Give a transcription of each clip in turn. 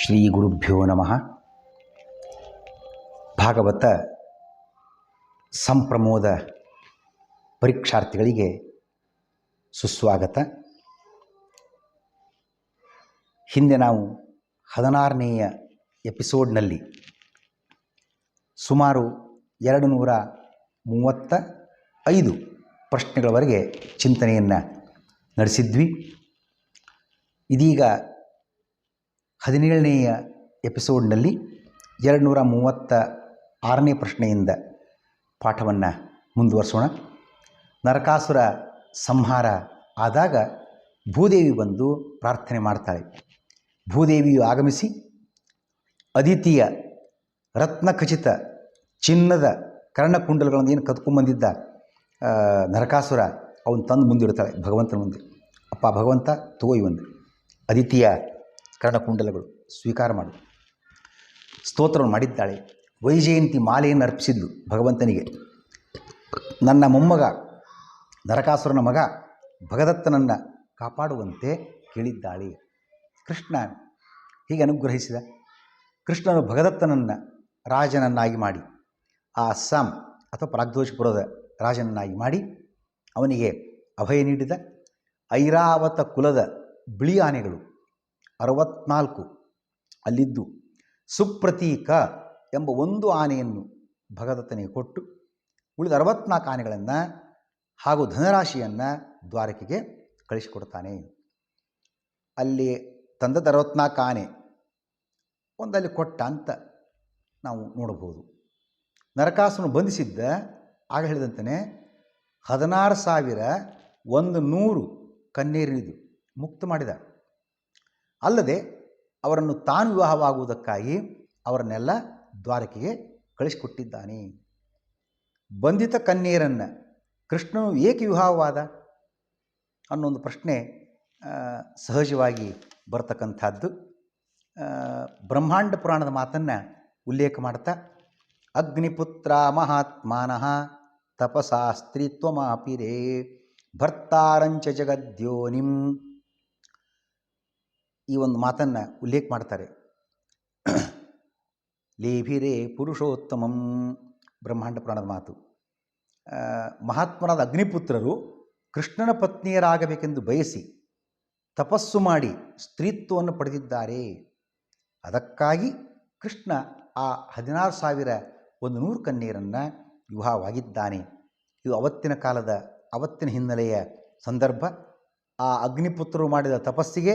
ಶ್ರೀ ಗುರುಭ್ಯೋ ನಮಃ. ಭಾಗವತ ಸಂಪ್ರಮೋದ ಪರೀಕ್ಷಾರ್ಥಿಗಳಿಗೆ ಸುಸ್ವಾಗತ. ಹಿಂದೆ ನಾವು 16ನೇಯ ಎಪಿಸೋಡ್ನಲ್ಲಿ ಸುಮಾರು 235 ಪ್ರಶ್ನೆಗಳವರೆಗೆ ಚಿಂತನೆಯನ್ನು ನಡೆಸಿದ್ವಿ. ಇದೀಗ 17ನೇಯ ಎಪಿಸೋಡ್ನಲ್ಲಿ 236ನೇ ಪ್ರಶ್ನೆಯಿಂದ ಪಾಠವನ್ನು ಮುಂದುವರಿಸೋಣ. ನರಕಾಸುರ ಸಂಹಾರ ಆದಾಗ ಭೂದೇವಿ ಬಂದು ಪ್ರಾರ್ಥನೆ ಮಾಡ್ತಾಳೆ. ಭೂದೇವಿಯು ಆಗಮಿಸಿ ಅದಿತಿಯ ರತ್ನಖಚಿತ ಚಿನ್ನದ ಕರ್ಣಕುಂಡಲಗಳನ್ನು ಏನು ಕದ್ಕೊಂಬಂದಿದ್ದ ನರಕಾಸುರ ಅವನು ತಂದು ಮುಂದಿಡ್ತಾಳೆ ಭಗವಂತನ ಮುಂದೆ. ಅಪ್ಪ ಭಗವಂತ, ತಗೋ ಇವನು ಅದಿತಿಯ ಕರ್ಣಕುಂಡಲಗಳು, ಸ್ವೀಕಾರ ಮಾಡು. ಸ್ತೋತ್ರವನ್ನು ಮಾಡಿದ್ದಾಳೆ. ವೈಜಯಂತಿ ಮಾಲೆಯನ್ನು ಅರ್ಪಿಸಿದ್ಲು ಭಗವಂತನಿಗೆ. ನನ್ನ ಮೊಮ್ಮಗ ನರಕಾಸುರನ ಮಗ ಭಗದತ್ತನನ್ನು ಕಾಪಾಡುವಂತೆ ಕೇಳಿದ್ದಾಳೆ. ಕೃಷ್ಣ ಹೀಗೆ ಅನುಗ್ರಹಿಸಿದ. ಕೃಷ್ಣನು ಭಗದತ್ತನನ್ನು ರಾಜನನ್ನಾಗಿ ಮಾಡಿ, ಆ ಅಸ್ಸಾಂ ಅಥವಾ ಪ್ರಾಗ್ದೋಷಪುರದ ರಾಜನನ್ನಾಗಿ ಮಾಡಿ ಅವನಿಗೆ ಅಭಯ ನೀಡಿದ. ಐರಾವತ ಕುಲದ ಬಿಳಿ ಆನೆಗಳು 64 ಅಲ್ಲಿದ್ದು ಸುಪ್ರತೀಕ ಎಂಬ ಒಂದು ಆನೆಯನ್ನು ಭಗದತ್ತನಿಗೆ ಕೊಟ್ಟು ಉಳಿದ 64 ಆನೆಗಳನ್ನು ಹಾಗೂ ಧನರಾಶಿಯನ್ನು ದ್ವಾರಕೆಗೆ ಕಳಿಸಿಕೊಡ್ತಾನೆ. ಅಲ್ಲಿ ತಂದದ 64 ಆನೆ ಒಂದಲ್ಲಿ ಕೊಟ್ಟ ಅಂತ ನಾವು ನೋಡಬಹುದು. ನರಕಾಸುರನು ಬಂಧಿಸಿದ್ದ ಆಗ ಹೇಳಿದಂತೆಯೇ 16,100 ಕನ್ಯೆಯರಿದ್ದು ಮುಕ್ತ ಮಾಡಿದ. ಅಲ್ಲದೆ ಅವರನ್ನು ತಾನು ವಿವಾಹವಾಗುವುದಕ್ಕಾಗಿ ಅವರನ್ನೆಲ್ಲ ದ್ವಾರಕೆಗೆ ಕಳಿಸಿಕೊಟ್ಟಿದ್ದಾನೆ. ಬಂಧಿತ ಕನ್ಯೆಯರನ್ನು ಕೃಷ್ಣನು ಏಕೆ ವಿವಾಹವಾದ ಅನ್ನೊಂದು ಪ್ರಶ್ನೆ ಸಹಜವಾಗಿ ಬರ್ತಕ್ಕಂಥದ್ದು. ಬ್ರಹ್ಮಾಂಡ ಪುರಾಣದ ಮಾತನ್ನು ಉಲ್ಲೇಖ ಮಾಡ್ತಾ, ಅಗ್ನಿಪುತ್ರ ಮಹಾತ್ಮಾನಃ ತಪಸಾ ಸ್ತ್ರೀತ್ವಮಾಪಿರೇ ಭರ್ತಾರಂಚ ಜಗದ್ಯೋನಿಂ, ಈ ಒಂದು ಮಾತನ್ನು ಉಲ್ಲೇಖ ಮಾಡ್ತಾರೆ. ಲೇಭಿರೇ ಪುರುಷೋತ್ತಮಂ, ಬ್ರಹ್ಮಾಂಡ ಪುರಾಣದ ಮಾತು. ಮಹಾತ್ಮರಾದ ಅಗ್ನಿಪುತ್ರರು ಕೃಷ್ಣನ ಪತ್ನಿಯರಾಗಬೇಕೆಂದು ಬಯಸಿ ತಪಸ್ಸು ಮಾಡಿ ಸ್ತ್ರೀತ್ವವನ್ನು ಪಡೆದಿದ್ದಾರೆ. ಅದಕ್ಕಾಗಿ ಕೃಷ್ಣ ಆ 16,100 ಕನ್ಯೆಯರನ್ನು ವಿವಾಹವಾಗಿದ್ದಾನೆ. ಇದು ಅವತ್ತಿನ ಹಿನ್ನೆಲೆಯ ಸಂದರ್ಭ. ಆ ಅಗ್ನಿಪುತ್ರರು ಮಾಡಿದ ತಪಸ್ಸಿಗೆ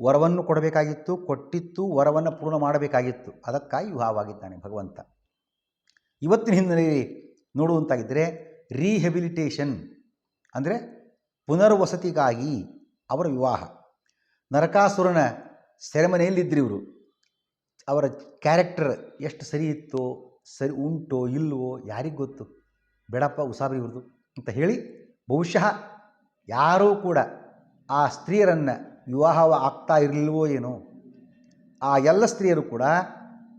ವರವನ್ನು ಕೊಡಬೇಕಾಗಿತ್ತು, ಕೊಟ್ಟಿತ್ತು, ವರವನ್ನು ಪೂರ್ಣ ಮಾಡಬೇಕಾಗಿತ್ತು. ಅದಕ್ಕಾಗಿ ವಿವಾಹವಾಗಿದ್ದಾನೆ ಭಗವಂತ. ಇವತ್ತಿನ ಹಿನ್ನೆಲೆಯಲ್ಲಿ ನೋಡುವಂತಾಗಿದ್ದರೆ ರೀಹೆಬಿಲಿಟೇಷನ್ ಅಂದರೆ ಪುನರ್ವಸತಿಗಾಗಿ ಅವರ ವಿವಾಹ. ನರಕಾಸುರನ ಸೆರೆಮನೆಯಲ್ಲಿದ್ದರು ಇವರು. ಅವರ ಕ್ಯಾರೆಕ್ಟರ್ ಎಷ್ಟು ಸರಿ ಇತ್ತೋ, ಸರಿ ಉಂಟೋ ಇಲ್ಲವೋ ಯಾರಿಗೆ ಗೊತ್ತು, ಬೇಡಪ್ಪ ಉಸಾಬರಿ ಇವ್ರದು ಅಂತ ಹೇಳಿ ಬಹುಶಃ ಯಾರೂ ಕೂಡ ಆ ಸ್ತ್ರೀಯರನ್ನು ವಿವಾಹ ಆಗ್ತಾ ಇರಲಿಲ್ವೋ ಏನೋ. ಆ ಎಲ್ಲ ಸ್ತ್ರೀಯರು ಕೂಡ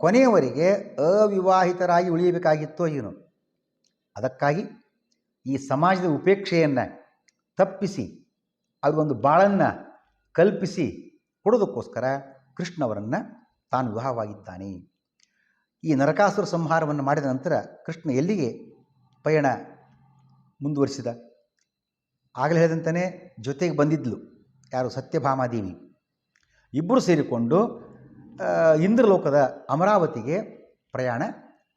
ಕೊನೆಯವರೆಗೆ ಅವಿವಾಹಿತರಾಗಿ ಉಳಿಯಬೇಕಾಗಿತ್ತೋ ಏನೋ. ಅದಕ್ಕಾಗಿ ಈ ಸಮಾಜದ ಉಪೇಕ್ಷೆಯನ್ನು ತಪ್ಪಿಸಿ ಅವರಿಗೊಂದು ಬಾಳನ್ನು ಕಲ್ಪಿಸಿ ಕೊಡೋದಕ್ಕೋಸ್ಕರ ಕೃಷ್ಣವರನ್ನು ತಾನು ವಿವಾಹವಾಗಿದ್ದಾನೆ. ಈ ನರಕಾಸುರ ಸಂಹಾರವನ್ನು ಮಾಡಿದ ನಂತರ ಕೃಷ್ಣ ಎಲ್ಲಿಗೆ ಪಯಣ ಮುಂದುವರಿಸಿದ? ಆಗಲೇ ಹೇಳಿದಂತೆಯೇ ಜೊತೆಗೆ ಬಂದಿದ್ಲು ಯಾರು, ಸತ್ಯಭಾಮಾದೇವಿ. ಇಬ್ಬರು ಸೇರಿಕೊಂಡು ಇಂದ್ರಲೋಕದ ಅಮರಾವತಿಗೆ ಪ್ರಯಾಣ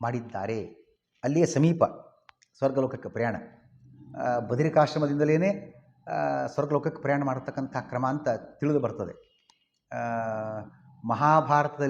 ಮಾಡಿದ್ದಾರೆ. ಅಲ್ಲಿಯೇ ಸಮೀಪ ಸ್ವರ್ಗಲೋಕಕ್ಕೆ ಪ್ರಯಾಣ. ಬದರಿಕಾಶ್ರಮದಿಂದಲೇ ಸ್ವರ್ಗಲೋಕಕ್ಕೆ ಪ್ರಯಾಣ ಮಾಡತಕ್ಕಂಥ ಕ್ರಮ ಅಂತ ತಿಳಿದು ಬರ್ತದೆ. ಮಹಾಭಾರತದಲ್ಲಿ